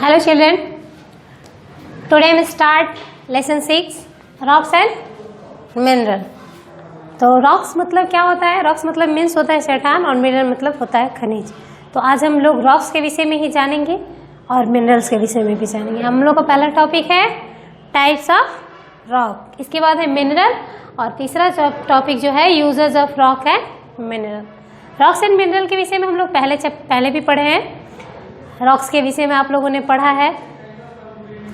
Hello children, today we start lesson 6 rocks and mineral। तो rocks मतलब क्या होता है? रॉक्स मतलब मीन्स होता है चट्टान और मिनरल मतलब होता है खनिज। तो आज हम लोग रॉक्स के विषय में ही जानेंगे और मिनरल्स के विषय में भी जानेंगे। हम लोग का पहला टॉपिक है टाइप्स ऑफ रॉक, इसके बाद है मिनरल और तीसरा टॉपिक जो है uses of rock and mineral. Rocks and mineral के विषय में हम लोग पहले भी पढ़े हैं। रॉक्स के विषय में आप लोगों ने पढ़ा है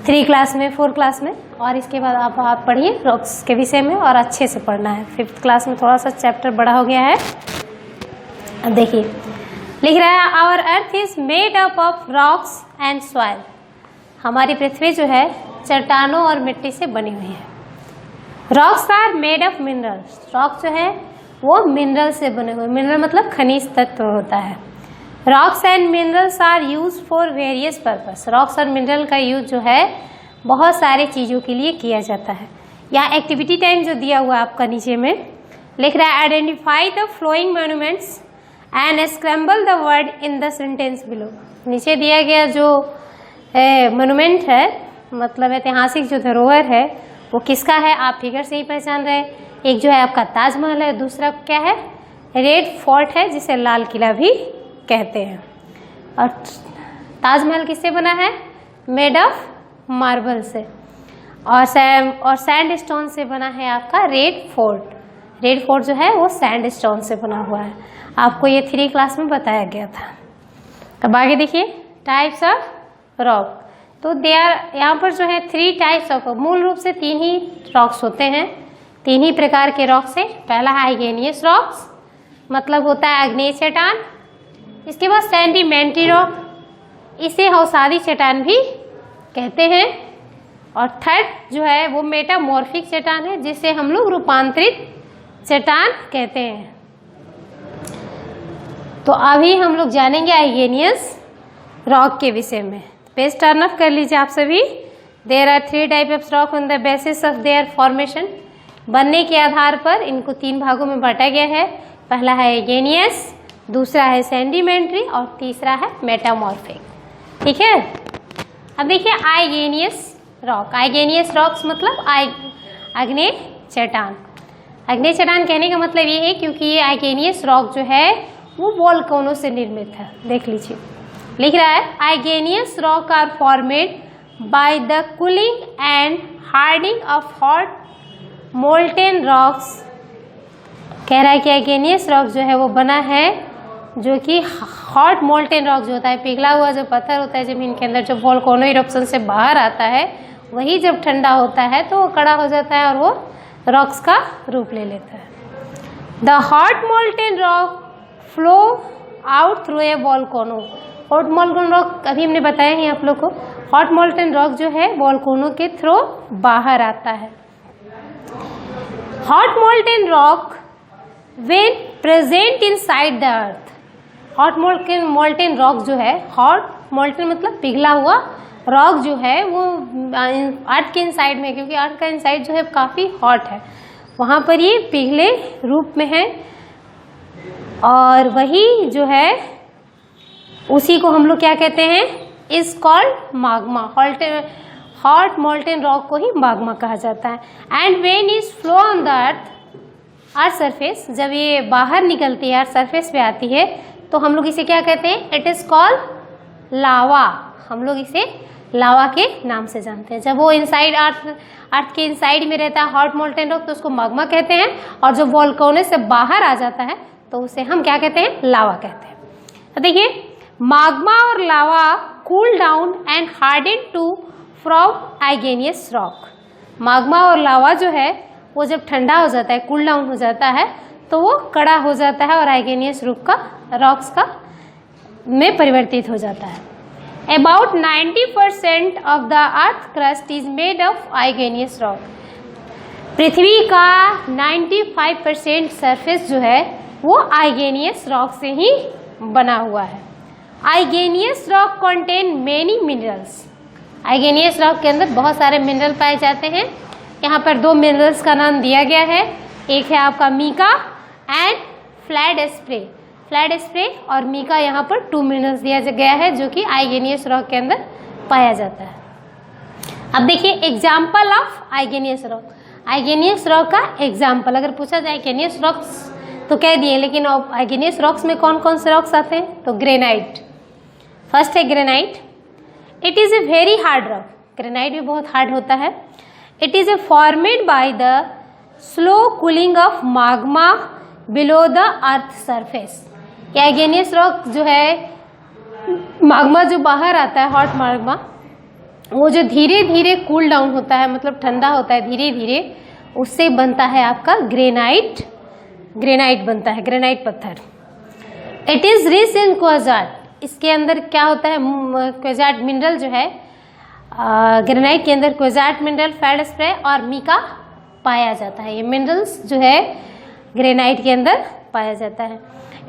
3 क्लास में, 4 क्लास में, और इसके बाद आप पढ़िए रॉक्स के विषय में और अच्छे से पढ़ना है। 5th क्लास में थोड़ा सा चैप्टर बड़ा हो गया है। अब देखिए लिख रहा है our earth is made up of rocks and soil. हमारी पृथ्वी जो है चट्टानों और मिट्टी से बनी हुई है। Rocks are made of minerals. Rock जो है वो मिनरल से बने हुए, मिनरल मतलब खनिज तत्व होता है। Rocks and minerals are use for various purpose. Rocks और मिनरल का यूज जो है बहुत सारे चीज़ों के लिए किया जाता है। यहाँ एक्टिविटी टाइम जो दिया हुआ है आपका नीचे में लिख रहा है identify the flowing monuments and scramble the word in the sentence below. नीचे दिया गया जो मोन्यूमेंट है मतलब ऐतिहासिक जो धरोहर है वो किसका है, आप फिगर से ही पहचान रहे हैं। एक जो है आपका ताजमहल है, दूसरा क्या है रेड फोर्ट है जिसे लाल किला भी कहते हैं। और ताजमहल किससे बना है? मेड ऑफ मार्बल से। और सैंड स्टोन से बना है आपका रेड फोर्ट। रेड फोर्ट जो है वो सैंड स्टोन से बना हुआ है। आपको ये 3 क्लास में बताया गया था। अब आगे देखिए टाइप्स ऑफ रॉक। तो यहाँ पर जो है 3 टाइप्स ऑफ, मूल रूप से 3 ही रॉक्स होते हैं, 3 ही प्रकार के रॉक से। पहला है आइगेनियस रॉक्स मतलब होता है आग्नेय चट्टान। इसके बाद सेडिमेंट्री रॉक, इसे अवसादी चट्टान भी कहते हैं। और थर्ड जो है वो मेटामॉर्फिक चट्टान है जिसे हम लोग रूपांतरित चट्टान कहते हैं। तो अभी हम लोग जानेंगे आइगेनियस रॉक के विषय में। पेज टर्न ऑफ कर लीजिए आप सभी। There are 3 type of rock on the basis of their formation. बनने के आधार पर इनको 3 भागों में बांटा गया है। पहला है आइगेनियस, दूसरा है सेडिमेंट्री और तीसरा है मेटामॉर्फिक। ठीक है। अब देखिए आइगेनियस रॉक। आइगेनियस रॉक्स मतलब आग्नेय चट्टान। आग्नेय चट्टान कहने का मतलब ये है क्योंकि ये आइगेनियस रॉक जो है वो वोल्केनो से निर्मित है। देख लीजिए लिख रहा है igneous rock are formed by the cooling and hardening of hot molten rocks. कह रहा है कि आइगेनियस रॉक जो है वो बना है जो कि हॉट मोल्टेन रॉक जो होता है, पिघला हुआ जो पत्थर होता है जमीन के अंदर, जो वोल्केनो इरप्शन से बाहर आता है वही जब ठंडा होता है तो वो कड़ा हो जाता है और वो रॉक्स का रूप ले लेता है। The hot molten rock flow out through a volcano. Hot molten rock अभी हमने बताया है आप लोग को। हॉट मोल्टेन रॉक जो है वोल्केनो के थ्रू बाहर आता है। Hot molten rock when present inside the earth. Hot molten rock जो है, हॉट मोल्टेन मतलब पिघला हुआ रॉक जो है वो अर्थ के इनसाइड में, क्योंकि अर्थ का इनसाइड जो है काफ़ी हॉट है, वहाँ पर ये पिघले रूप में है। और वही जो है उसी को हम लोग क्या कहते हैं, is called Magma. Hot molten rock को ही माग्मा कहा जाता है। And when is flow on the earth surface, जब ये बाहर निकलती है अर्थ सरफेस पे आती है तो हम लोग इसे क्या कहते हैं, इट इज कॉल्ड लावा। हम लोग इसे लावा के नाम से जानते हैं। जब वो इनसाइड अर्थ के इनसाइड में रहता है हॉट मोल्टेन रॉक तो उसको माग्मा कहते हैं, और जब वोल्केनो से बाहर आ जाता है तो उसे हम क्या कहते हैं, लावा कहते हैं। तो देखिए माग्मा और lava cool down and harden to from igneous rock. Magma और लावा जो है वो जब ठंडा हो जाता है, कूल डाउन हो जाता है तो वो कड़ा हो जाता है और आइगेनियस रॉक्स का में परिवर्तित हो जाता है। About 90% of the earth crust is made of igneous rock. पृथ्वी का 95% सरफेस जो है वो आइगेनियस रॉक से ही बना हुआ है। Igneous rock contain many minerals. Igneous rock के अंदर बहुत सारे मिनरल पाए जाते हैं। यहाँ पर 2 मिनरल्स का नाम दिया गया है। एक है आपका मीका एंड फ्लैडस्प्रे। फ्लैडस्प्रे और मीका यहाँ पर 2 मिनरल्स दिया गया है जो कि आइगेनियस रॉक के अंदर पाया जाता है। अब देखिए example of igneous rock. आइगेनियस rock का एग्जाम्पल अगर पूछा जाए आइगेनियस रॉक्स तो कह दिए, लेकिन आइगेनियस रॉक्स में कौन कौन से रॉक्स आते हैं? तो ग्रेनाइट फर्स्ट है। Granite it is a very hard rock. Granite भी बहुत हार्ड होता है। It is a formed by the slow cooling of Magma below the earth surface. ये आइगेनियस रॉक जो है, माग्मा जो बाहर आता है, हॉट माग्मा, वो जो धीरे धीरे कूल डाउन होता है, मतलब ठंडा होता है धीरे धीरे, उससे बनता है आपका ग्रेनाइट। ग्रेनाइट बनता है, ग्रेनाइट पत्थर। It is rich in quartz. इसके अंदर क्या होता है? क्वार्ट्ज मिनरल जो है, ग्रेनाइट के अंदर क्वार्ट्ज मिनरल, फेल्डस्पार और मीका पाया जाता है। ये मिनरल्स जो है ग्रेनाइट के अंदर पाया जाता है।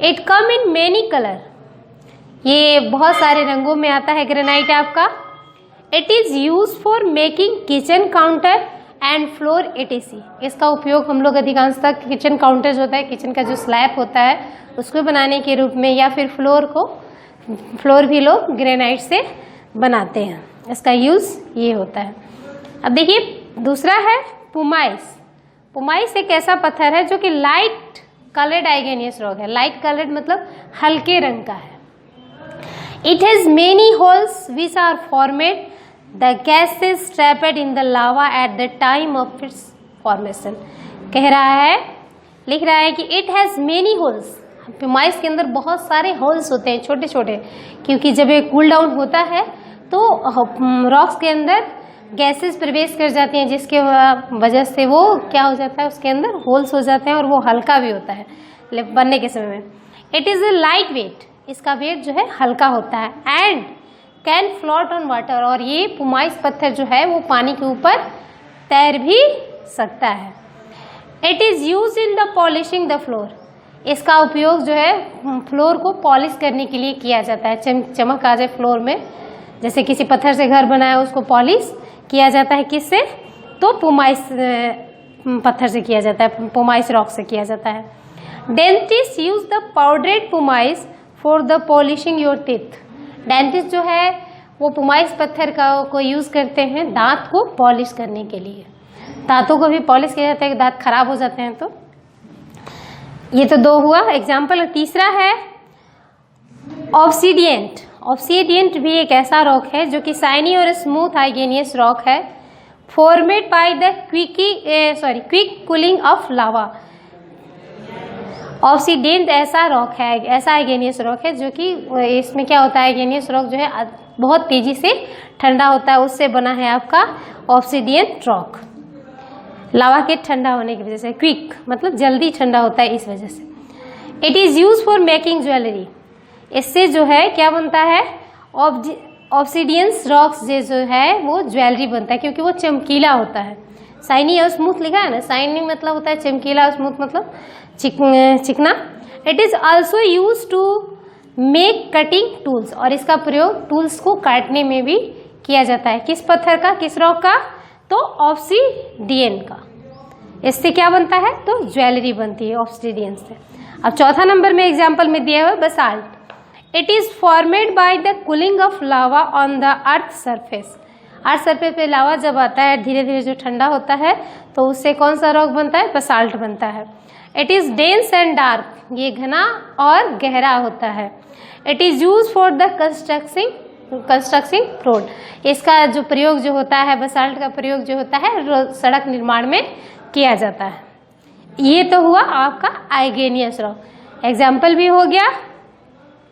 It come in many colour. ये बहुत सारे रंगों में आता है ग्रेनाइट आपका। It is use for making kitchen counter and floor etc. इसका उपयोग हम लोग अधिकांशतः किचन काउंटर होता है, किचन का जो स्लैब होता है उसको बनाने के रूप में, या फिर फ्लोर भी लोग ग्रेनाइट से बनाते हैं। इसका यूज़ ये होता है। अब देखिए दूसरा है पुमाइस। पुमाइस एक ऐसा पत्थर है जो कि लाइट कलर्ड आइगेनियस रॉक है। लाइट कलर्ड मतलब हल्के रंग का है। It has many holes which are formed the gases trapped in the lava at the time of its formation. कह रहा है, लिख रहा है कि it has many holes. Pumice के अंदर बहुत सारे होल्स होते हैं, छोटे छोटे, क्योंकि जब ये कूल डाउन होता है तो रॉक्स के अंदर गैसेस प्रवेश कर जाती हैं, जिसके वजह से वो क्या हो जाता है, उसके अंदर होल्स हो जाते हैं और वो हल्का भी होता है बनने के समय में। It is a light weight. इसका वेट जो है हल्का होता है। And can float on water. और ये पुमाइस पत्थर जो है वो पानी के ऊपर तैर भी सकता है। It is use in the polishing the floor. इसका उपयोग जो है फ्लोर को पॉलिश करने के लिए किया जाता है। चमक आ जाए फ्लोर में, जैसे किसी पत्थर से घर बनाया उसको पॉलिश किया जाता है। किससे? तो पुमाइस पत्थर से किया जाता है, पुमाइस रॉक से किया जाता है। Dentist use the powdered pumice for the polishing your teeth. Dentist जो है वो पुमाइस पत्थर को यूज करते हैं दांत को पॉलिश करने के लिए। दांतों को भी पॉलिश किया जाता है, दांत खराब हो जाते हैं तो। ये तो दो हुआ एग्जाम्पल। तीसरा है ऑब्सीडियंट। ऑब्सीडियंट भी एक ऐसा रॉक है जो कि शाइनी और स्मूथ आइगेनियस रॉक है, formed by the quick cooling of lava. Obsidian ऐसा रॉक है, ऐसा आइगेनियस रॉक है जो कि इसमें क्या होता है, आइगेनियस रॉक जो है बहुत तेजी से ठंडा होता है, उससे बना है आपका ऑब्सीडियंट रॉक। लावा के ठंडा होने की वजह से, क्विक मतलब जल्दी ठंडा होता है, इस वजह से। It is use for making jewellery. इससे जो है क्या बनता है, ऑब्सीडियंस रॉक्स जो है वो ज्वेलरी बनता है, क्योंकि वो चमकीला होता है। शाइनी और स्मूथ लिखा है ना, शाइनी मतलब होता है चमकीला और स्मूथ मतलब चिकना। It is also use to make cutting tools. और इसका प्रयोग टूल्स को काटने में भी किया जाता है। किस पत्थर का, किस रॉक का? तो ऑब्सीडियन का। इससे क्या बनता है, तो ज्वेलरी बनती है ऑब्सीडियन से। अब चौथा नंबर में एग्जाम्पल में दिया हुआ basalt. It is formed by the cooling of lava on the earth surface. Earth surface पे लावा जब आता है धीरे धीरे जो ठंडा होता है तो उससे कौन सा रॉक बनता है, बसाल्ट बनता है। It is dense and dark. ये घना और गहरा होता है। It is use for the constructing road. इसका जो प्रयोग जो होता है, बसाल्ट का प्रयोग जो होता है सड़क निर्माण में किया जाता है। ये तो हुआ आपका आइगेनियस रॉक। एग्जाम्पल भी हो गया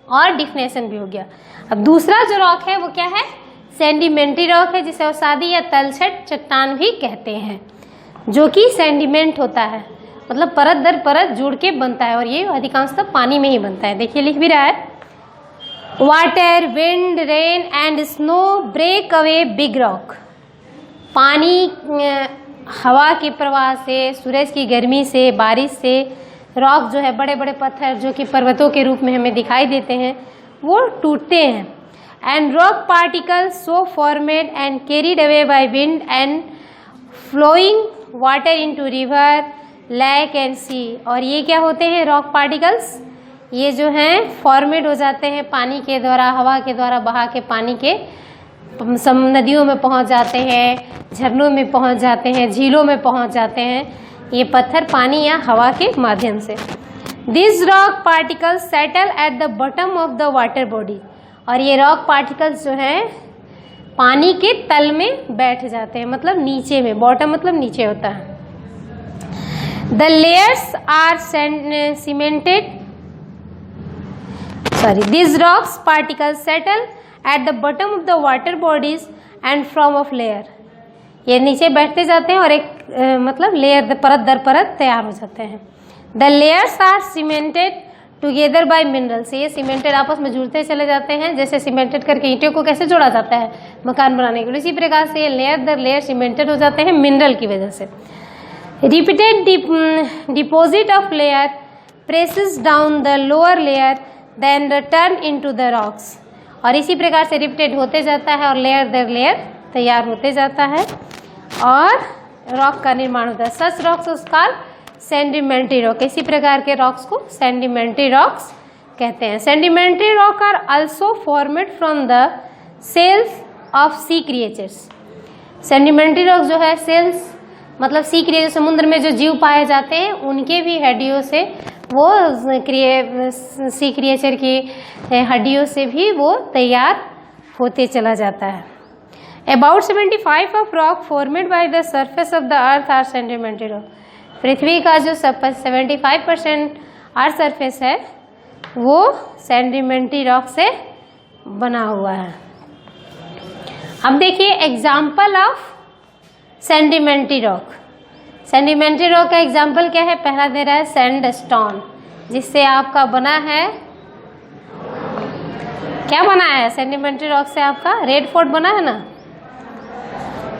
और डिफिनेशन भी हो गया। अब दूसरा जो रॉक है वो क्या है, सेंडिमेंट्री रॉक है, जिसे अवसादी या तलछट चट्टान भी कहते हैं, जो कि सेंडिमेंट होता है, मतलब परत दर परत जुड़ के बनता है, और ये अधिकांशतः पानी में ही बनता है। देखिए लिख भी रहा है, water, wind, rain and snow break away big rock. पानी, हवा के प्रवाह से, सूरज की गर्मी से, बारिश से रॉक जो है, बड़े बड़े पत्थर जो कि पर्वतों के रूप में हमें दिखाई देते हैं, वो टूटते हैं। And rock particles so formed and carried away by wind and flowing water into river, lake and sea. और ये क्या होते हैं, रॉक पार्टिकल्स, ये जो हैं फॉर्मेड हो जाते हैं पानी के द्वारा, हवा के द्वारा बहा के पानी के नदियों में पहुंच जाते हैं, झरनों में पहुंच जाते हैं, झीलों में पहुंच जाते हैं ये पत्थर पानी या हवा के माध्यम से। This rock particles settle at the bottom of the water body, और ये रॉक पार्टिकल्स जो हैं पानी के तल में बैठ जाते हैं, मतलब नीचे में, बॉटम मतलब नीचे होता है। The layers are cemented, these rocks particles settle at the bottom of the water bodies and form of layer, ये नीचे बैठते जाते हैं और एक मतलब लेयर परत दर परत तैयार हो जाते हैं। The layers are cemented together by minerals, ये सीमेंटेड आपस में जुड़ते चले जाते हैं, जैसे सीमेंटेड करके ईंटों को कैसे जोड़ा जाता है मकान बनाने के लिए, इसी प्रकार से ये लेयर दर लेयर सीमेंटेड हो जाते हैं मिनरल की वजह से। Repeated deposit of layer presses down the lower layer then return into the rocks, और इसी प्रकार से रिपीटेड होते जाता है और लेयर दर लेयर तैयार होते जाता है और रॉक का निर्माण होता है। Such rocks called sedimentary rock, इसी प्रकार के रॉक्स को सेडिमेंट्री रॉक्स कहते हैं। Sedimentary rock are also formed from the shells of sea creatures, sedimentary rock जो है सेल्स मतलब सी क्रिएचर, समुद्र में जो जीव पाए जाते हैं उनके भी हड्डियों से वो सी क्रिएचर की हड्डियों से भी वो तैयार होते चला जाता है। About 75 of rock formed by the surface of the earth are sedimentary rock, पृथ्वी का जो 75% अर्थ सरफेस है वो सेडिमेंट्री रॉक से बना हुआ है। अब देखिए example of sedimentary rock. Sedimentary rock का एग्जाम्पल क्या है, पहला दे रहा है सैंडस्टोन, जिससे आपका बना है, क्या बना है सेडिमेंट्री रॉक से, आपका रेड फोर्ट बना है ना।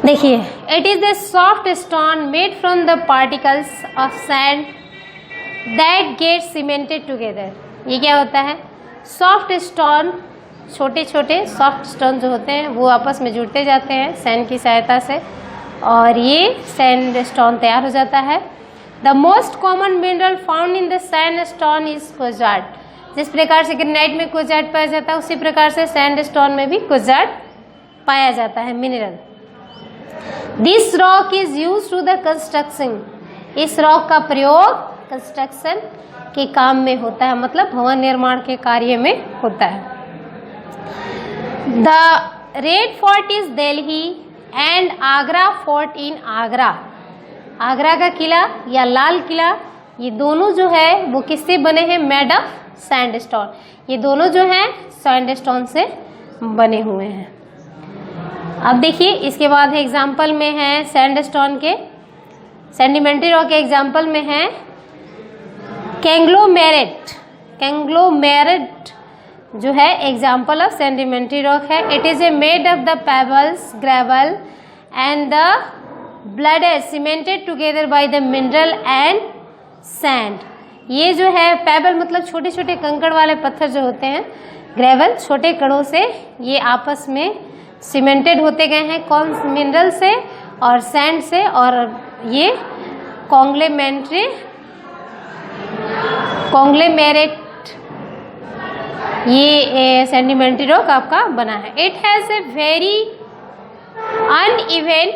देखिए it is the soft stone made from the particles of sand that get cemented together. ये क्या होता है, सॉफ्ट स्टोन, छोटे छोटे सॉफ्ट स्टोन जो होते हैं वो आपस में जुड़ते जाते हैं सैंड की सहायता से और ये सैंडस्टोन तैयार हो जाता है। The most common mineral found in the sandstone is quartz, जिस प्रकार से ग्रेनाइट में क्वार्ट्ज पाया जाता है उसी प्रकार से सैंडस्टोन में भी क्वार्ट्ज पाया जाता है mineral. This rock is used to the construction, इस रॉक का प्रयोग कंस्ट्रक्शन के काम में होता है, मतलब भवन निर्माण के कार्य में होता है। The Red Fort is Delhi and Agra Fort in Agra, Agra का किला या लाल किला, ये दोनों जो है वो किससे बने हैं, मेड ऑफ सैंडस्टोन, ये दोनों जो हैं सैंडस्टोन से बने हुए हैं। अब देखिए इसके बाद एग्जाम्पल में है सैंडस्टोन के, सेडिमेंट्री रॉक के एग्जाम्पल में है कैंग्लोमेरेट, कैंग्लोमेरेट जो है एग्जाम्पल ऑफ सेडिमेंट्री रॉक है। It is a made of the pebbles gravel and the blood cemented together by the mineral and sand. ये जो है पेबल मतलब छोटे छोटे कंकड़ वाले पत्थर जो होते हैं, ग्रेवल छोटे कणों से ये आपस में सीमेंटेड होते गए हैं, कौन मिनरल से और सैंड से, और ये कॉन्ग्लोमेरेट ये सेडिमेंट्री रॉक आपका बना है। It has a very uneven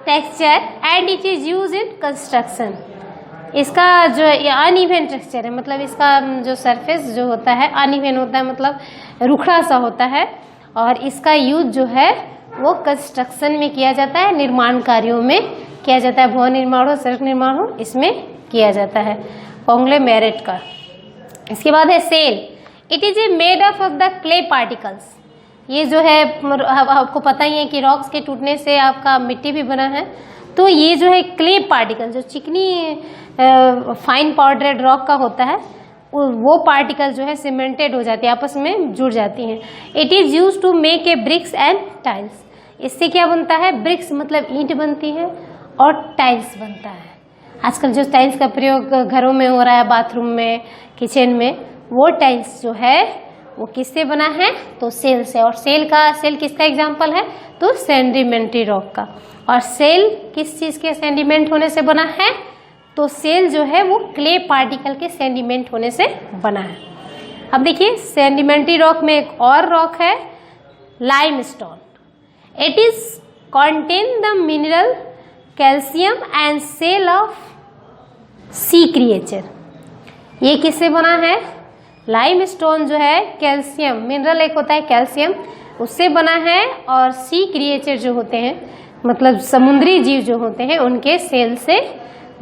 texture and it is use in construction. इसका जो अनइवन टेक्सचर है मतलब इसका जो सरफेस जो होता है अनइवन होता है, मतलब रुखड़ा सा होता है, और इसका यूज जो है वो कंस्ट्रक्शन में किया जाता है, निर्माण कार्यों में किया जाता है, भवन निर्माण हो सड़क निर्माण हो इसमें किया जाता है कॉन्ग्लोमेरेट का। इसके बाद है shale, it is a made of the clay particles. ये जो है आपको पता ही है कि रॉक्स के टूटने से आपका मिट्टी भी बना है, तो ये जो है क्ले पार्टिकल जो चिकनी फाइन पाउडरेड रॉक का होता है वो पार्टिकल जो है सीमेंटेड हो जाती है, आपस में जुड़ जाती हैं। It is use to make a bricks and tiles, इससे क्या बनता है, ब्रिक्स मतलब ईंट बनती है और टाइल्स बनता है। आजकल जो टाइल्स का प्रयोग घरों में हो रहा है, बाथरूम में, किचन में, वो टाइल्स जो है वो किससे बना है, तो सेल से। और सेल किसका एग्जाम्पल है, तो सेडिमेंट्री रॉक का। और सेल किस चीज़ के सेडिमेंट होने से बना है, तो सेल जो है वो क्ले पार्टिकल के सेडिमेंट होने से बना है। अब देखिए सेडिमेंट्री रॉक में एक और रॉक है limestone. It is contain the mineral calcium and shell of sea creature. ये किससे बना है? लाइमस्टोन जो है कैल्शियम, मिनरल एक होता है कैल्शियम, उससे बना है, और सी क्रिएचर जो होते हैं मतलब समुद्री जीव जो होते हैं उनके सेल से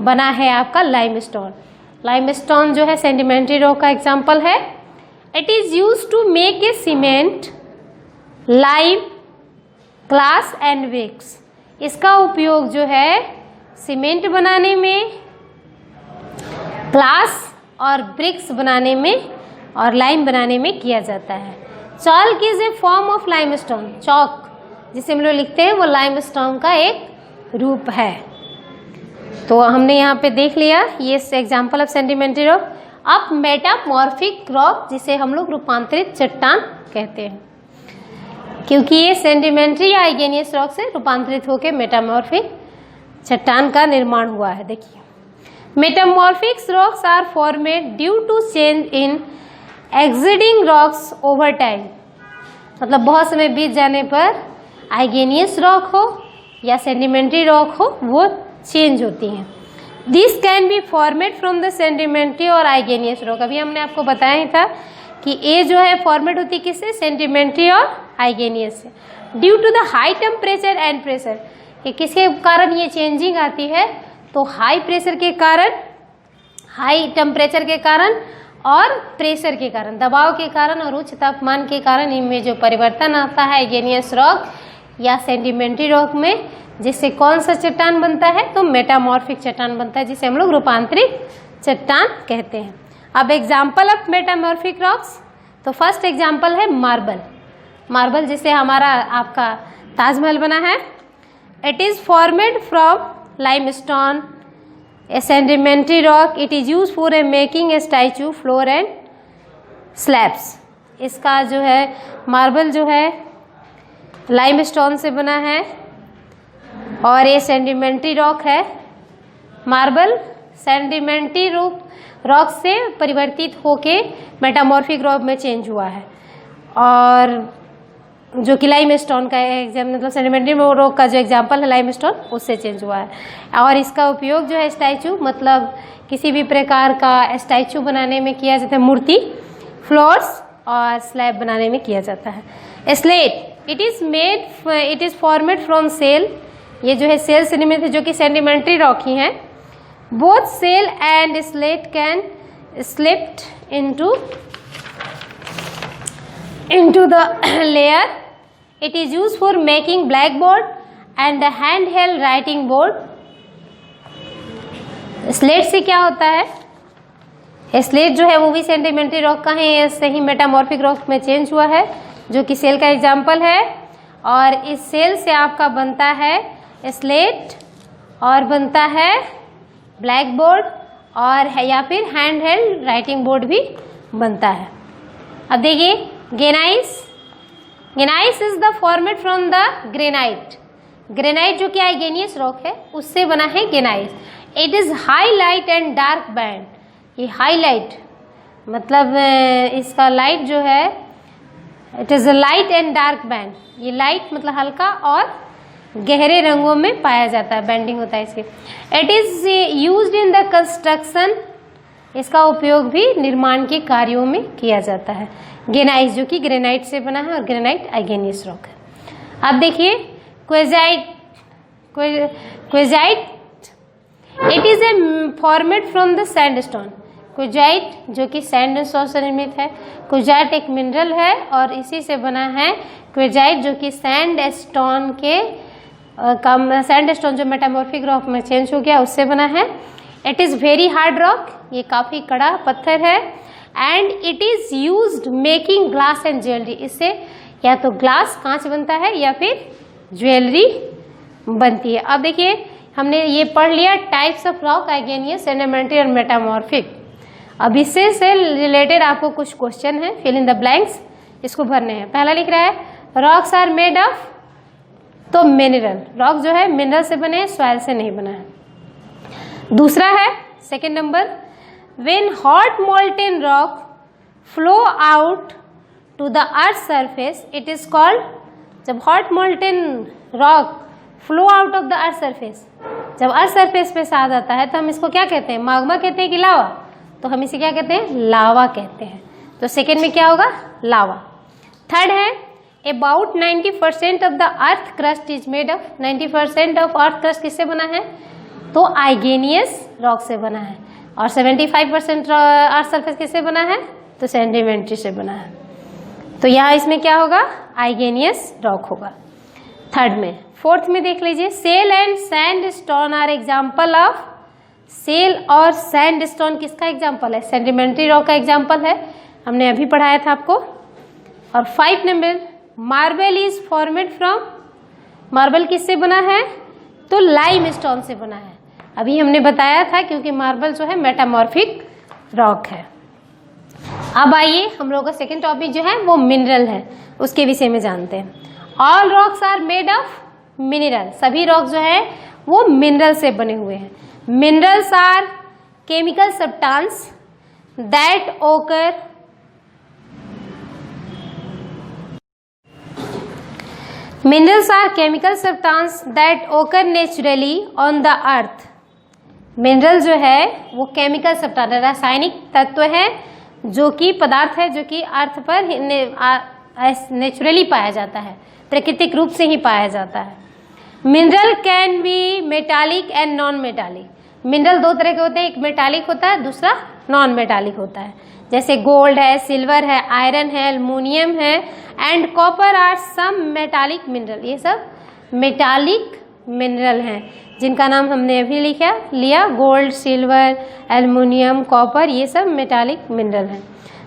बना है आपका लाइमस्टोन. लाइमस्टोन जो है सेडिमेंट्री रॉक का एग्जाम्पल है. It is use to make a cement, lime, glass and bricks. इसका उपयोग जो है सीमेंट बनाने में, ग्लास और ब्रिक्स बनाने में और लाइम बनाने में किया जाता है. Chalk is a form of limestone. Chalk जिसे हम लोग लिखते हैं वो लाइमस्टोन का एक रूप है. तो हमने यहाँ पे देख लिया ये एग्जाम्पल ऑफ सेडिमेंट्री रॉक. अब मेटामॉर्फिक रॉक जिसे हम लोग रूपांतरित चट्टान कहते हैं, क्योंकि ये सेडिमेंट्री या आइगेनियस रॉक से रूपांतरित होकर मेटामॉर्फिक चट्टान का निर्माण हुआ है. देखिए, metamorphic rocks are formed due to change in existing rocks over time. मतलब बहुत समय बीत जाने पर आइगेनियस रॉक हो या सेडिमेंट्री रॉक हो वो चेंज होती हैं. This can be formed from the sedimentary और आइगेनियस रॉक. अभी हमने आपको बताया ही था कि ए जो है फॉर्मेट होती है किससे? सेडिमेंट्री और आइगेनियस से. Due to the high temperature and pressure. कि किसके कारण ये चेंजिंग आती है? तो हाई प्रेशर के कारण, हाई टेम्परेचर के कारण और प्रेशर के कारण, दबाव के कारण और उच्च तापमान के कारण इनमें जो परिवर्तन आता है आइगेनियस रॉक या सेडिमेंट्री रॉक में, जिससे कौन सा चट्टान बनता है? तो मेटामॉर्फिक चट्टान बनता है, जिसे हम लोग रूपांतरित चट्टान कहते हैं. अब एग्जाम्पल ऑफ मेटामॉर्फिक रॉक्स, तो फर्स्ट एग्जाम्पल है मार्बल. मार्बल जिससे हमारा आपका ताजमहल बना है. It is formed from limestone, A sedimentary rock. It is use for a making a statue, floor and slabs. इसका जो है मार्बल जो है लाइमस्टोन से बना है और ये सेडिमेंट्री रॉक है. मार्बल सेडिमेंट्री रॉक से परिवर्तित होके मेटामॉर्फिक रॉक में चेंज हुआ है, और जो कि लाइमस्टोन का मतलब सेडिमेंट्री रॉक का जो एग्जांपल है लाइमस्टोन, उससे चेंज हुआ है. और इसका उपयोग जो है स्टैचू मतलब किसी भी प्रकार का स्टैचू बनाने में किया जाता है, मूर्ति, फ्लोर्स और स्लैब बनाने में किया जाता है. Slate, it is formed from shale. ये जो है सेल से निर्मित है, जो कि सेडिमेंट्री रॉक ही है. Both shale and slate can slipped into the layer. It is used for making blackboard and the handheld writing board. Slate से क्या होता है? स्लेट जो है वो भी सेडिमेंट्री रॉक का है, इससे ही मेटामॉर्फिक रॉक में चेंज हुआ है, जो कि सेल का एग्जाम्पल है. और इस सेल से आपका बनता है स्लेट और बनता है ब्लैक बोर्ड और है या फिर हैंड हेल्ड राइटिंग बोर्ड भी बनता है. अब देखिए granite. Granite is the format from the granite. Granite जो कि आइगेनियस रॉक है उससे बना है granite. It is highlight and dark band. ये हाईलाइट मतलब इसका लाइट जो है, it is a light and dark band. ये लाइट मतलब हल्का और गहरे रंगों में पाया जाता है, बैंडिंग होता है इसके. It is used in the construction. इसका उपयोग भी निर्माण के कार्यों में किया जाता है. ग्रेनाइट जो कि ग्रेनाइट से बना है और ग्रेनाइट आइगेनियस रॉक है. अब देखिए quartzite. Quartzite it is a format from the sandstone. Quartzite जो कि सैंडस्टोन से निर्मित है. क्वेजाइट एक मिनरल है और इसी से बना है क्वेजाइट, जो कि सैंडस्टोन के सैंडस्टोन जो मेटामॉर्फिक रॉक में चेंज हो गया उससे बना है. It is very hard rock. ये काफ़ी कड़ा पत्थर है. And it is used making glass and jewellery. इससे या तो ग्लास कांच बनता है या फिर ज्वेलरी बनती है. अब देखिए हमने ये पढ़ लिया टाइप्स ऑफ रॉक, आइगेनियस, सेडिमेंट्री और मेटामॉर्फिक. अब इससे से रिलेटेड आपको कुछ क्वेश्चन है, फिल इन द ब्लैंक्स, इसको भरने हैं. पहला लिख रहा है रॉक्स आर मेड ऑफ, तो मिनरल. रॉक जो है मिनरल से बने हैं, सॉइल से नहीं बना है. दूसरा है second number, when hot molten rock flow out to the earth surface it is called जब hot molten rock flow out of the earth surface, जब अर्थ सरफेस पे से आ जाता है तो हम इसको क्या कहते हैं, माग्मा कहते हैं कि लावा? तो हम इसे क्या कहते हैं, लावा कहते हैं। तो सेकेंड में क्या होगा, लावा। थर्ड है about 90% of the earth crust is made of, 90% of earth crust किससे बना है, तो आइगेनियस रॉक से बना है। और 75% अर्थ सरफेस किससे बना है, तो सेडिमेंट्री से बना है। तो यहाँ इसमें क्या होगा, आइगेनियस रॉक होगा थर्ड में। फोर्थ में देख लीजिए, shale and sandstone are example of, shale और सैंड स्टोन किसका एग्जाम्पल है, सेडिमेंट्री रॉक का एग्जाम्पल है, हमने अभी पढ़ाया था आपको। और 5 number, marble is formed from, marble किससे बना है, तो लाइम स्टोन से बना है। अभी हमने बताया था क्योंकि मार्बल जो है मेटामॉर्फिक रॉक है। अब आइए हम लोगों का सेकेंड टॉपिक जो है वो मिनरल है, उसके विषय में जानते हैं। All rocks are made of mineral, सभी रॉक जो है वो मिनरल से बने हुए हैं। Minerals are chemical substance that occur, minerals are chemical substance that occur naturally on the earth. Mineral जो है वो केमिकल सब्सटेंस, रासायनिक तत्व है जो कि पदार्थ है जो कि अर्थ पर नेचुरली पाया जाता है, प्राकृतिक रूप से ही पाया जाता है। Mineral can be metallic and non metallic. Mineral दो तरह के होते हैं, एक मेटालिक होता है, दूसरा नॉन मेटालिक होता है। जैसे गोल्ड है, सिल्वर है, आयरन है, एल्युमिनियम है and copper are some metallic mineral. ये सब मेटालिक मिनरल हैं जिनका नाम हमने अभी लिया, गोल्ड, सिल्वर, एल्युमिनियम, कॉपर, ये सब मेटालिक मिनरल हैं।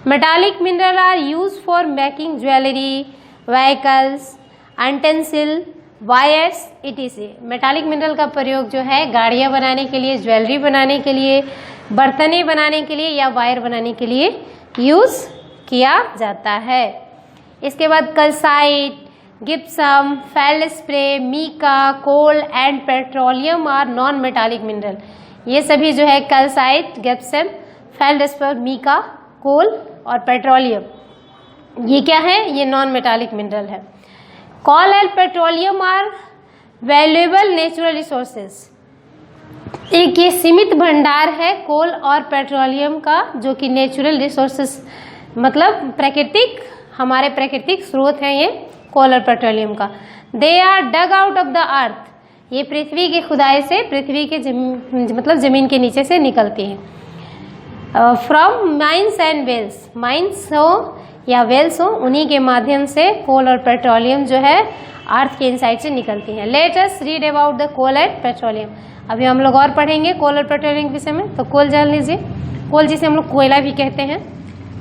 Metallic mineral are use for making jewellery, vehicles, utensil, wires etc। Metallic mineral का प्रयोग जो है गाड़ियाँ बनाने के लिए, ज्वेलरी बनाने के लिए, बर्तने बनाने के लिए या वायर बनाने के लिए यूज किया जाता है। इसके बाद calcite, gypsum, feldspar, mica, coal and petroleum are non metallic mineral. ये सभी जो है कैल्साइट, गिप्सम, फेल्डस्प्रे, मीका, कोल और पेट्रोलियम, ये क्या है, ये नॉन मेटालिक मिनरल है। Coal and petroleum are valuable natural resources. एक ये सीमित भंडार है कोल और पेट्रोलियम का, जो कि नेचुरल रिसोर्सेज मतलब प्राकृतिक, हमारे प्राकृतिक स्रोत हैं ये कोल और पेट्रोलियम का। They are dug out of the earth, ये पृथ्वी की खुदाई से, पृथ्वी के मतलब जमीन के नीचे से निकलती हैं। From mines and wells, mines हो या वेल्स हो, उन्हीं के माध्यम से कोल और पेट्रोलियम जो है अर्थ के इनसाइड से निकलती हैं। Let us read about the coal and petroleum. अभी हम लोग और पढ़ेंगे कोल और पेट्रोलियम के विषय में। तो कोल जान लीजिए, कोल जिसे हम लोग कोयला भी कहते हैं।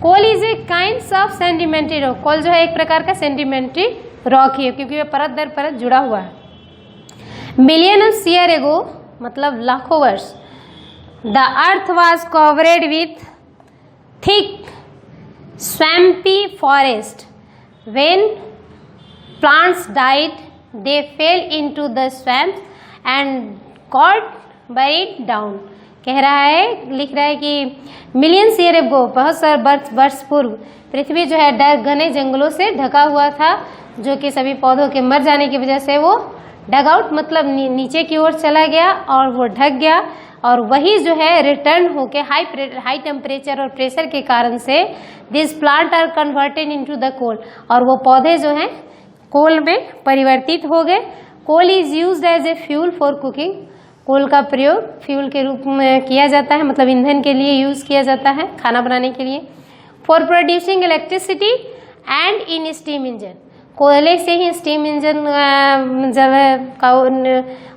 Coal is a kinds of sedimentary rock. Coal जो है एक प्रकार का सेडिमेंट्री रॉक ही है क्योंकि वह परत दर परत जुड़ा हुआ है। मिलियन ऑफ ईयर एगो मतलब लाखों वर्ष, the earth was covered with thick swampy forest. When plants died, they fell into the swamps and got buried down. कह रहा है, लिख रहा है कि मिलियंस ईयर एगो, बहुत सारे वर्ष पूर्व पृथ्वी जो है घने जंगलों से ढका हुआ था, जो कि सभी पौधों के मर जाने की वजह से वो डग आउट मतलब नीचे की ओर चला गया और वो ढक गया। और वही जो है रिटर्न होके हाई टेम्परेचर और प्रेशर के कारण से this plant are converted into the coal, और वो पौधे जो हैं कोल में परिवर्तित हो गए। Coal is used as a fuel for cooking. Coal का प्रयोग फ्यूल के रूप में किया जाता है, मतलब ईंधन के लिए यूज़ किया जाता है, खाना बनाने के लिए। For producing electricity and in steam engine, कोयले से ही स्टीम इंजन जब का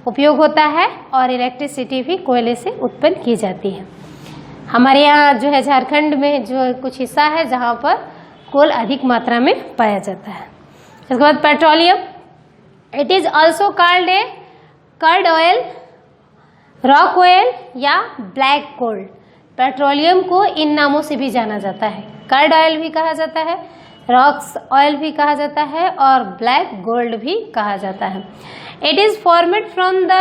उपयोग होता है और इलेक्ट्रिसिटी भी कोयले से उत्पन्न की जाती है। हमारे यहाँ जो है झारखंड में जो कुछ हिस्सा है जहाँ पर कोल अधिक मात्रा में पाया जाता है। इसके बाद petroleum, it is also called a crude oil, rock oil या ब्लैक गोल्ड। पेट्रोलियम को इन नामों से भी जाना जाता है, कर्ड ऑयल भी कहा जाता है, रॉक्स ऑयल भी कहा जाता है और ब्लैक गोल्ड भी कहा जाता है। It is formed from the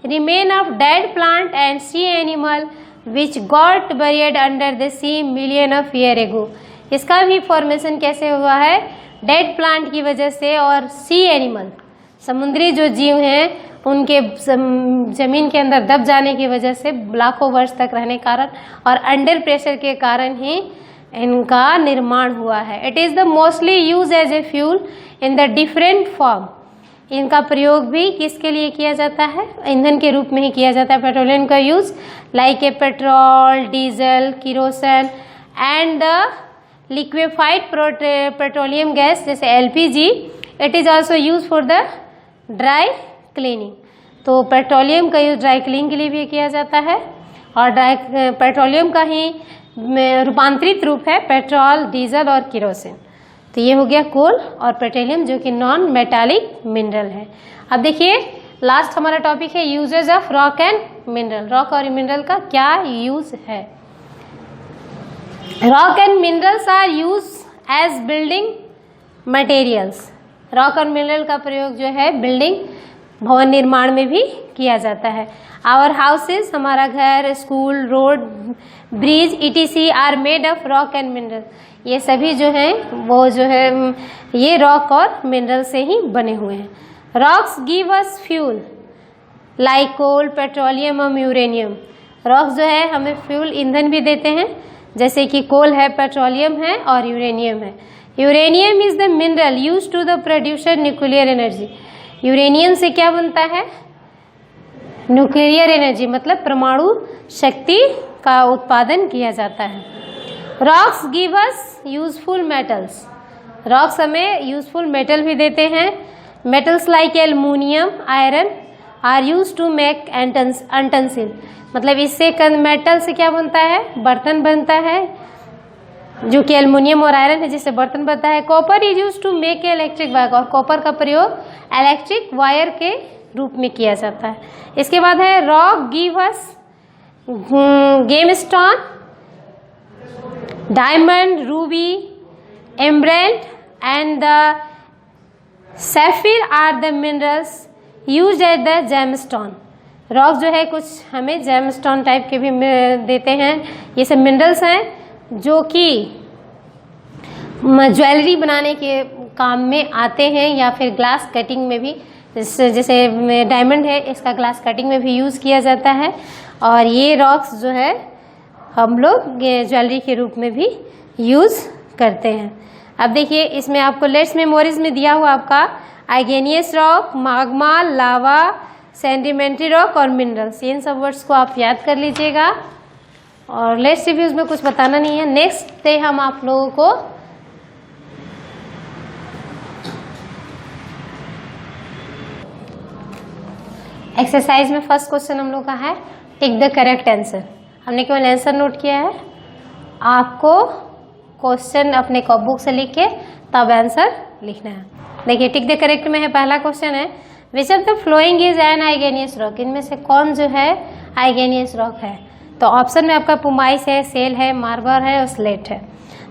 remain of dead plant and sea animal which got buried under the sea million of year ago. इसका भी फॉर्मेशन कैसे हुआ है, डेड प्लांट की वजह से और सी एनिमल, समुद्री जो जीव हैं उनके जमीन के अंदर दब जाने की वजह से लाखों वर्ष तक रहने के कारण और अंडर प्रेशर के कारण ही इनका निर्माण हुआ है। It is the mostly use as a fuel in the different form. इनका प्रयोग भी किसके लिए किया जाता है? ईंधन के रूप में ही किया जाता है। पेट्रोलियम का use like a petrol, diesel, kerosene and the liquefied petroleum gas जैसे LPG. It is also use for the dry cleaning. तो पेट्रोलियम का यूज ड्राई क्लीनिंग के लिए भी किया जाता है और पेट्रोलियम का ही रूपांतरित रूप है पेट्रोल, डीजल और किरोसिन। तो ये हो गया कोल और पेट्रोलियम जो कि नॉन मेटालिक मिनरल है। अब देखिए लास्ट हमारा टॉपिक है usages of rock and mineral. Rock और मिनरल का क्या यूज है? Rock and minerals are use as building materials. Rock और मिनरल का प्रयोग जो है बिल्डिंग भवन निर्माण में भी किया जाता है। आवर हाउसेस, हमारा घर, school, road, bridge ETC are made of rock and mineral. ये सभी जो हैं वो जो है ये रॉक और मिनरल से ही बने हुए हैं। Rocks give us fuel like coal, petroleum और यूरेनियम। रॉक्स जो है हमें फ्यूल ईंधन भी देते हैं जैसे कि कोल है, पेट्रोलियम है और यूरेनियम है। Uranium is the mineral use to the producer nuclear energy. Uranium से क्या बनता है? न्यूक्लियर एनर्जी, मतलब परमाणु शक्ति का उत्पादन किया जाता है। Rocks give us useful metals. Rocks हमें यूजफुल मेटल भी देते हैं। Metals like aluminium, iron are use to make utensil. मतलब इससे मेटल से क्या बनता है? बर्तन बनता है जो कि एल्युमिनियम और आयरन है जिससे बर्तन बनता है। Copper is use to make electric wire और कॉपर का प्रयोग इलेक्ट्रिक वायर के रूप में किया जाता है। इसके बाद है rock give us gemstone, diamond, ruby, emerald and the sapphire are the minerals used at the gemstone. Rock जो है कुछ हमें जेमस्टोन टाइप के भी देते हैं। ये सब मिनरल्स हैं जो कि ज्वेलरी बनाने के काम में आते हैं या फिर ग्लास कटिंग में भी, जैसे डायमंड है इसका ग्लास कटिंग में भी यूज़ किया जाता है। और ये रॉक्स जो है हम लोग ज्वेलरी के रूप में भी यूज़ करते हैं। अब देखिए इसमें आपको लेट्स मेमोरीज में दिया हुआ आपका आइगेनियस रॉक, माग्मा, लावा, सेडिमेंट्री रॉक और मिनरल्स। इन सब वर्ड्स को आप याद कर लीजिएगा और लेट्स रिव्यूज में कुछ बताना नहीं है। नेक्स्ट डे हम आप लोगों को एक्सरसाइज में फर्स्ट क्वेश्चन हम लोग का है टिक द करेक्ट आंसर। हमने केवल आंसर नोट किया है, आपको क्वेश्चन अपने बुक से लिख के तब आंसर लिखना है। देखिए टिक द करेक्ट में है, पहला क्वेश्चन है which of the following is an igneous rock. इनमें से कौन जो है आइगेनियस रॉक है? तो ऑप्शन में आपका पुमाइस है, सेल है, मार्बल है और स्लेट है।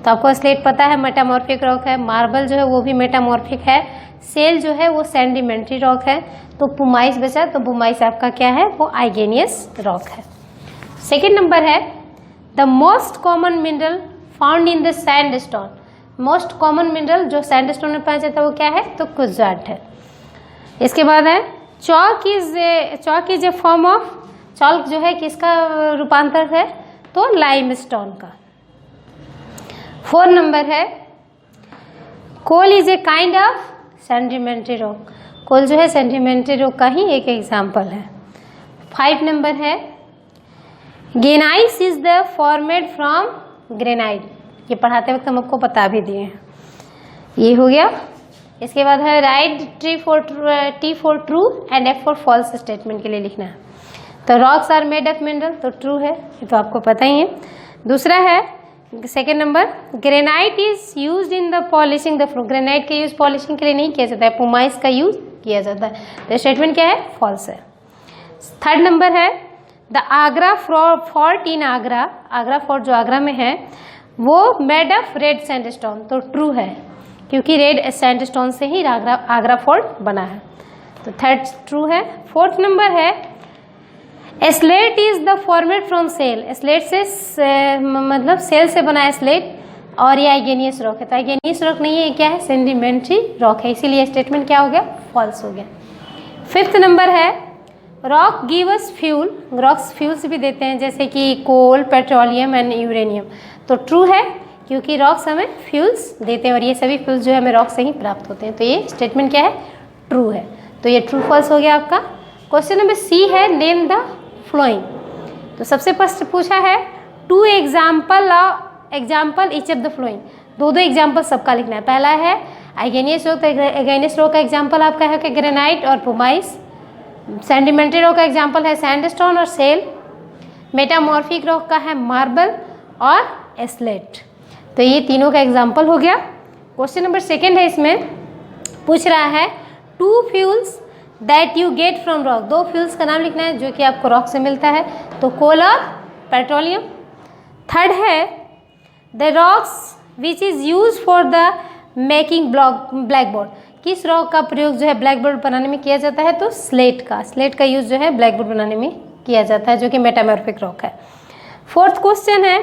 तो आपको स्लेट पता है मेटामॉर्फिक रॉक है, मार्बल जो है वो भी मेटामॉर्फिक है, सेल जो है वो सेडिमेंट्री रॉक है। तो पुमाइस बचा, तो पुमाइस आपका क्या है? वो आइगेनियस रॉक है। सेकेंड नंबर है the most common mineral found in the sandstone. Most common mineral जो सैंडस्टोन में पाया जाता है वो क्या है? तो क्वार्ट्ज है। इसके बाद है chalk is a form of, chalk जो है किसका रूपांतर है? तो लाइमस्टोन का। 4 नंबर है coal is a kind of sedimentary rock. Coal जो है सेडिमेंट्री रॉक का ही एक एग्जाम्पल है। 5 नंबर है granite is the formed from granite. ये पढ़ाते वक्त हम आपको बता भी दिए हैं। ये हो गया। इसके बाद है write T for true and F for false statement के लिए लिखना है। तो rocks are made of mineral, तो ट्रू है, ये तो आपको पता ही है। दूसरा है second number granite is used in the polishing the floor. Granite का यूज पॉलिशिंग के लिए नहीं किया जाता है, पुमाइस का यूज किया जाता है। तो स्टेटमेंट क्या है? फॉल्स है। 3rd नंबर है the Agra Fort in Agra. Agra fort जो आगरा में है वो मेड ऑफ रेड सैंडस्टोन, तो ट्रू है क्योंकि रेड सैंडस्टोन से ही आगरा फोर्ट बना है। तो 3rd ट्रू है। 4th नंबर है slate is the formed from shale. Slate से मतलब सेल से बना है स्लेट और ये आइगेनियस रॉक है। तो आइगेनियस रॉक नहीं है, ये क्या है, सेडिमेंट्री रॉक है, इसीलिए स्टेटमेंट क्या हो गया, फॉल्स हो गया। 5th नंबर है rock give us fuel, rocks fuels भी देते हैं जैसे कि कोल, पेट्रोलियम एंड यूरेनियम। तो ट्रू है क्योंकि रॉक्स हमें फ्यूल्स देते हैं और ये सभी फ्यूल्स जो है हमें रॉक से ही प्राप्त होते हैं। तो ये स्टेटमेंट क्या है, ट्रू है। तो ये ट्रू फॉल्स हो गया आपका। क्वेश्चन नंबर सी है नेम द फ्लोइंग। तो सबसे फर्स्ट पूछा है 2 example each of the flowing, 2 example सबका लिखना है। पहला है आइगेनियस रॉक, तो आइगेनियस रॉक का एग्जाम्पल आपका है कि ग्रेनाइट और पुमाइस। सेडिमेंट्री रॉक का एग्जाम्पल है सैंडस्टोन और सेल। मेटामॉर्फिक रॉक का है मार्बल और स्लेट। तो ये तीनों का एग्जाम्पल हो गया। क्वेश्चन नंबर 2 है, इसमें पूछ रहा है 2 fuels that you get from rock, 2 fuels का नाम लिखना है जो कि आपको रॉक से मिलता है, तो कोल और पेट्रोलियम। 3rd है the rocks which is use for the making black board, किस रॉक का प्रयोग जो है ब्लैक बोर्ड बनाने में किया जाता है, तो स्लेट का यूज जो है ब्लैक बोर्ड बनाने में किया जाता है जो कि मेटामॉर्फिक रॉक है। 4th क्वेश्चन है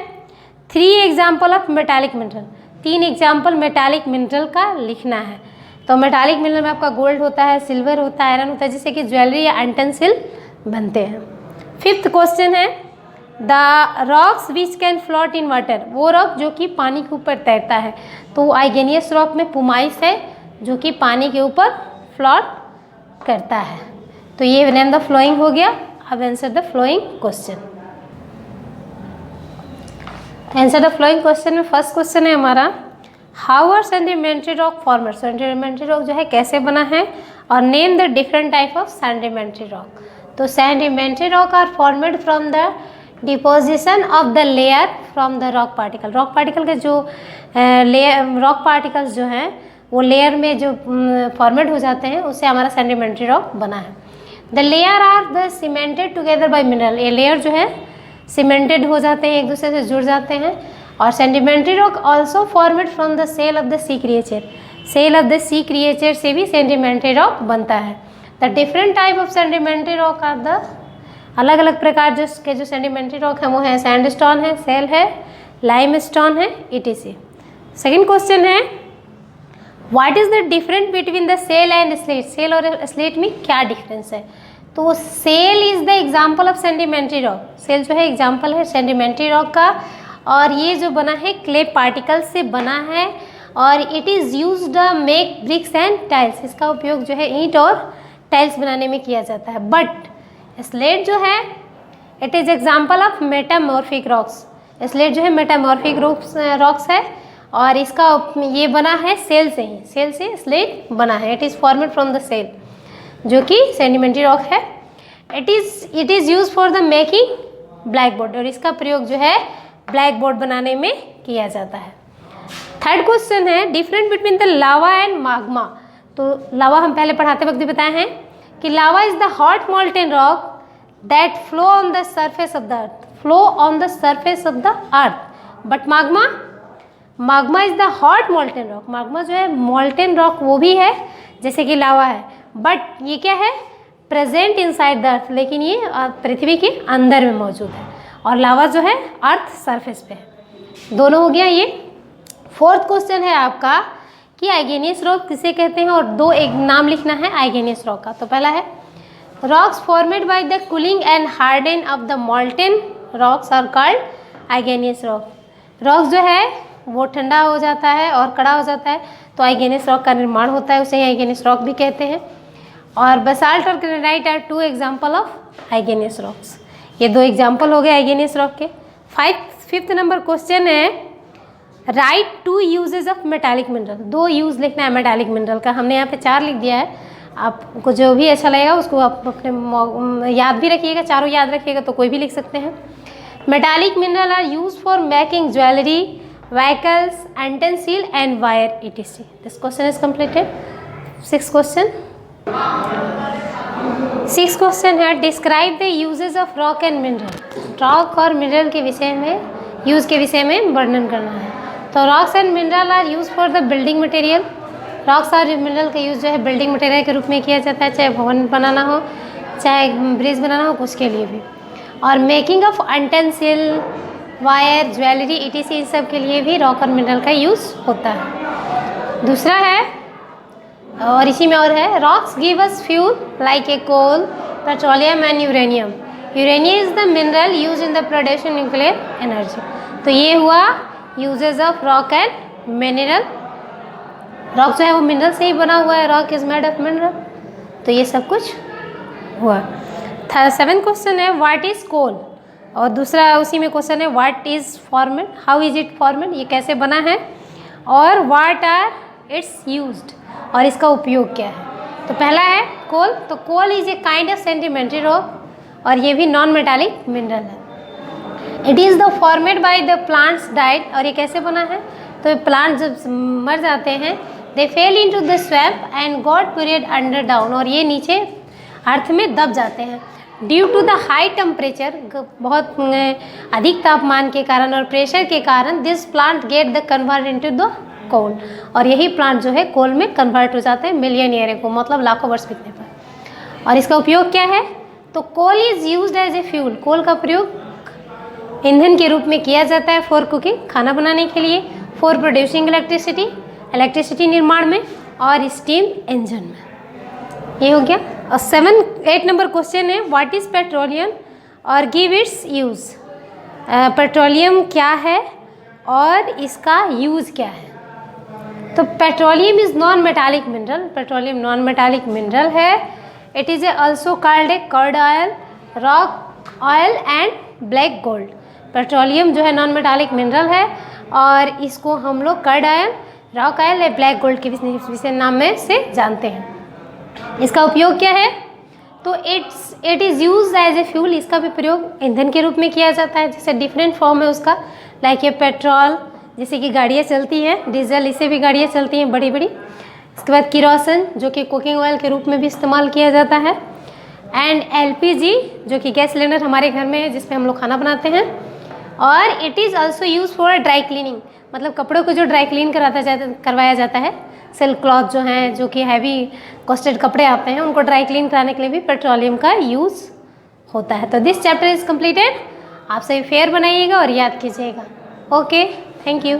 3 example of metallic mineral, 3 example metallic mineral का लिखना है। तो मेटालिक मिनरल में आपका गोल्ड होता है, सिल्वर होता है, आयरन होता है, जिससे कि ज्वेलरी या एंटेंसिल बनते हैं। 5th क्वेश्चन है the rocks which can float in water, वो रॉक जो कि पानी के ऊपर तैरता है। तो आइगेनियस रॉक में पुमाइस है जो कि पानी के ऊपर फ्लोट करता है। तो ये नेम द फ्लोइंग हो गया। अब answer the following question. Answer the following question में फर्स्ट क्वेश्चन है हमारा how are sedimentary rock formed, sedimentary rock जो है कैसे बना है, और name the different type of sedimentary rock. तो sedimentary rock are formed from the deposition of the layer from the rock particle, rock particle के जो रॉक पार्टिकल्स जो हैं वो लेयर में जो फॉर्मेट हो जाते हैं, उससे हमारा सेडिमेंट्री रॉक बना है। The layer are the cemented together by mineral, ये लेयर जो है सीमेंटेड हो जाते हैं, एक दूसरे से जुड़ जाते हैं। और sedimentary rock also formed from the shell of the sea creature, shell of the sea creature से भी सेडिमेंट्री रॉक बनता है। The different type of sedimentary rock are the, अलग अलग प्रकार जो सेडिमेंट्री रॉक है वो है सैंडस्टोन है, सेल है, लाइमस्टोन है, etc। सेकेंड क्वेश्चन है what is the difference between the shale and slate, shale और स्लेट में क्या डिफरेंस है। तो shale is the example of sedimentary rock, shale जो है एग्जाम्पल है सेडिमेंट्री रॉक का, और ये जो बना है क्ले पार्टिकल से बना है, और it is used make bricks and tiles, इसका उपयोग जो है ईंट और टाइल्स बनाने में किया जाता है। बट स्लेट जो है it is example of metamorphic rocks, slate जो है मेटामॉर्फिक रॉक्स है, और इसका ये बना है सेल से ही, सेल से स्लेट बना है। It is formed from the shale जो कि सेडिमेंट्री रॉक है। It is use for the making blackboard, और इसका प्रयोग जो है ब्लैक बोर्ड बनाने में किया जाता है। 3rd क्वेश्चन है different between the lava and Magma. तो लावा हम पहले पढ़ाते वक्त भी बताए हैं कि lava is the hot molten rock that flow on the surface of the earth, flow on the surface of the earth. But magma is the hot molten rock, magma जो है मोल्टेन रॉक वो भी है जैसे कि लावा है, but ये क्या है, प्रेजेंट इनसाइड द अर्थ, लेकिन ये पृथ्वी के अंदर में मौजूद है, और लावा जो है अर्थ सरफेस पे है। दोनों हो गया ये। 4th क्वेश्चन है आपका कि आइगेनियस रॉक किसे कहते हैं, और 2 एक नाम लिखना है आइगेनियस रॉक का। तो पहला है rocks formed by the cooling and harden of the molten rocks are called igneous rock. Rocks जो है वो ठंडा हो जाता है और कड़ा हो जाता है, तो आइगेनियस रॉक का निर्माण होता है, उसे आइगेनियस रॉक भी कहते हैं। और बसाल्ट और granite are 2 example of igneous rocks, ये 2 एग्जाम्पल हो गए आइगेनियस रॉक के। 5th नंबर क्वेश्चन है write 2 uses of metallic mineral, 2 use लिखना है मेटालिक मिनरल का। हमने यहाँ पे 4 लिख दिया है, आपको जो भी अच्छा लगेगा उसको आप अपने याद भी रखिएगा, चारों याद रखिएगा तो कोई भी लिख सकते हैं। Metallic mineral are use for making jewellery, vehicles, utensil and wire, etc। This question is completed। 6th question, 6th question है describe the uses of rock and mineral, rock और मिनरल के विषय में, यूज़ के विषय में वर्णन करना है। तो rocks and mineral are use for the building material, rocks और मिनरल का यूज़ जो है बिल्डिंग मटेरियल के रूप में किया जाता है, चाहे भवन बनाना हो, चाहे ब्रिज बनाना हो, कुछ के लिए भी। और making of utensil, wire, jewellery, ETC इन सब के लिए भी रॉक और मिनरल का यूज़ होता है। दूसरा है, और इसी में और है, rocks give us fuel like a coal, petroleum and uranium. Uranium is the mineral use in the production nuclear energy. तो ये हुआ usages of rock and mineral. Rock जो है वो मिनरल से ही बना हुआ है, rock is made of mineral. तो ये सब कुछ हुआ। 7th क्वेश्चन है व्हाट इज कोल, और दूसरा उसी में क्वेश्चन है what is formed, how is it formed, ये कैसे बना है, और व्हाट आर इट्स यूज्ड, और इसका उपयोग क्या है। तो पहला है कोल। तो coal is a kind of sedimentary rock, और ये भी नॉन मेटालिक मिनरल है। It is the formed by the plants diet, और ये कैसे बना है, तो प्लांट जब मर जाते हैं they fell into the swamp and got buried under down, और ये नीचे अर्थ में दब जाते हैं। Due to the high temperature, बहुत अधिक तापमान के कारण और प्रेशर के कारण, this plant get the convert into the coal, और यही प्लांट जो है कोल में कन्वर्ट हो जाते हैं मिलियन ईयर को, मतलब लाखों वर्ष बीतने पर। और इसका उपयोग क्या है, तो coal is used as a fuel. Coal का प्रयोग ईंधन के रूप में किया जाता है फॉर कुकिंग, खाना बनाने के लिए, फॉर प्रोड्यूसिंग इलेक्ट्रिसिटी, इलेक्ट्रिसिटी निर्माण में, और स्टीम इंजन में। ये हो गया। और 8 नंबर क्वेश्चन है व्हाट इज पेट्रोलियम और गिव इट्स यूज़। पेट्रोलियम क्या है और इसका यूज़ क्या है। तो petroleum is non metallic mineral, petroleum non metallic mineral है। It is also called a crude oil, rock oil and black gold. Petroleum जो है नॉन मेटालिक मिनरल है, और इसको हम लोग कर्ड ऑयल, रॉक ऑयल या ब्लैक गोल्ड के विशेष नाम में से जानते हैं। इसका उपयोग क्या है, तो it is use as a fuel. इसका भी प्रयोग ईंधन के रूप में किया जाता है, जैसे डिफरेंट फॉर्म है उसका, लाइक ये पेट्रोल, जैसे कि गाड़ियाँ चलती हैं, डीजल, इससे भी गाड़ियाँ चलती हैं बड़ी बड़ी। इसके बाद किरोसिन जो कि कुकिंग ऑयल के रूप में भी इस्तेमाल किया जाता है, एंड LPG जो कि गैस सिलेंडर हमारे घर में है जिस पे हम लोग खाना बनाते हैं। और it is also use for dry cleaning, मतलब कपड़ों को जो ड्राई क्लीन करवाया जाता है, सिल्क क्लॉथ जो हैं, जो कि हैवी कॉस्टेड कपड़े आते हैं, उनको ड्राई क्लीन कराने के लिए भी पेट्रोलियम का यूज़ होता है। तो दिस चैप्टर इज़ कम्प्लीटेड। आप सभी फेयर बनाइएगा और याद कीजिएगा। Okay, thank you.